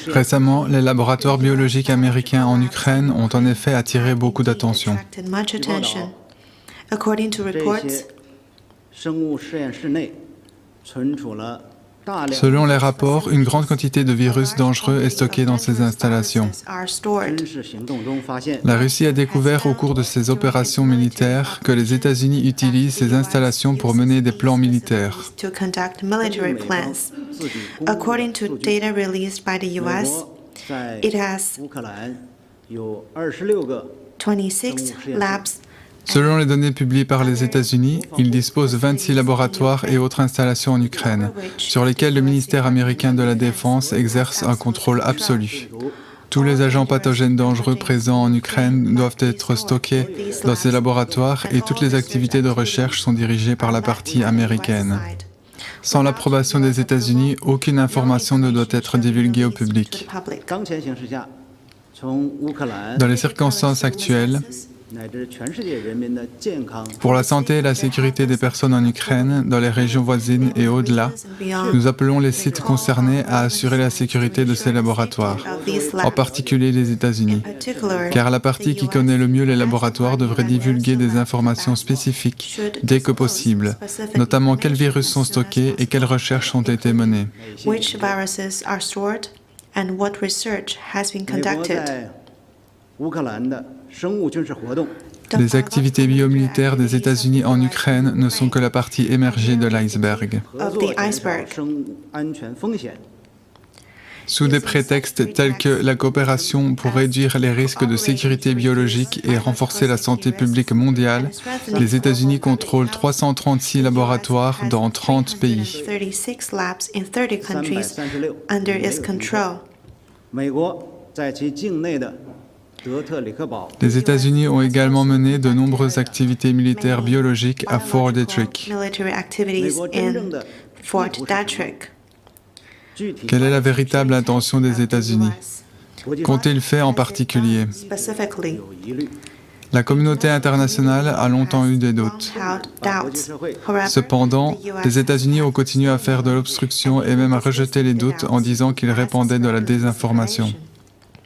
Récemment, les laboratoires biologiques américains en Ukraine ont en effet attiré beaucoup d'attention. According to reports, Selon les rapports, une grande quantité de virus dangereux est stockée dans ces installations. La Russie a découvert au cours de ses opérations militaires que les États-Unis utilisent ces installations pour mener des plans militaires. according to data released by the US, it has 26 labs. Selon les données publiées par les États-Unis, ils disposent 26 laboratoires et autres installations en Ukraine, sur lesquels le ministère américain de la Défense exerce un contrôle absolu. Tous les agents pathogènes dangereux présents en Ukraine doivent être stockés dans ces laboratoires et toutes les activités de recherche sont dirigées par la partie américaine. Sans l'approbation des États-Unis, aucune information ne doit être divulguée au public. Dans les circonstances actuelles, pour la santé et la sécurité des personnes en Ukraine, dans les régions voisines et au-delà, nous appelons les sites concernés à assurer la sécurité de ces laboratoires, en particulier les États-Unis, car la partie qui connaît le mieux les laboratoires devrait divulguer des informations spécifiques dès que possible, notamment quels virus sont stockés et quelles recherches ont été menées. Les activités biomilitaires des États-Unis en Ukraine ne sont que la partie émergée de l'iceberg. Sous des prétextes tels que la coopération pour réduire les risques de sécurité biologique et renforcer la santé publique mondiale, les États-Unis contrôlent 336 laboratoires dans 30 pays. Les États-Unis ont également mené de nombreuses activités militaires biologiques à Fort Detrick. Quelle est la véritable intention des États-Unis? Qu'ont-ils fait en particulier? La communauté internationale a longtemps eu des doutes. Cependant, les États-Unis ont continué à faire de l'obstruction et même à rejeter les doutes en disant qu'ils répandaient de la désinformation.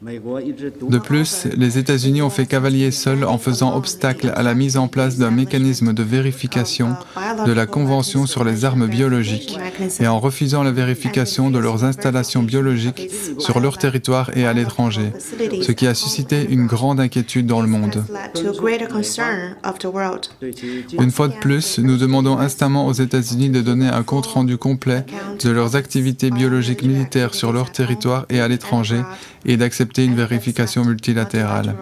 De plus, les États-Unis ont fait cavalier seul en faisant obstacle à la mise en place d'un mécanisme de vérification de la Convention sur les armes biologiques et en refusant la vérification de leurs installations biologiques sur leur territoire et à l'étranger, ce qui a suscité une grande inquiétude dans le monde. Une fois de plus, nous demandons instamment aux États-Unis de donner un compte-rendu complet de leurs activités biologiques militaires sur leur territoire et à l'étranger et d'accepter une vérification multilatérale.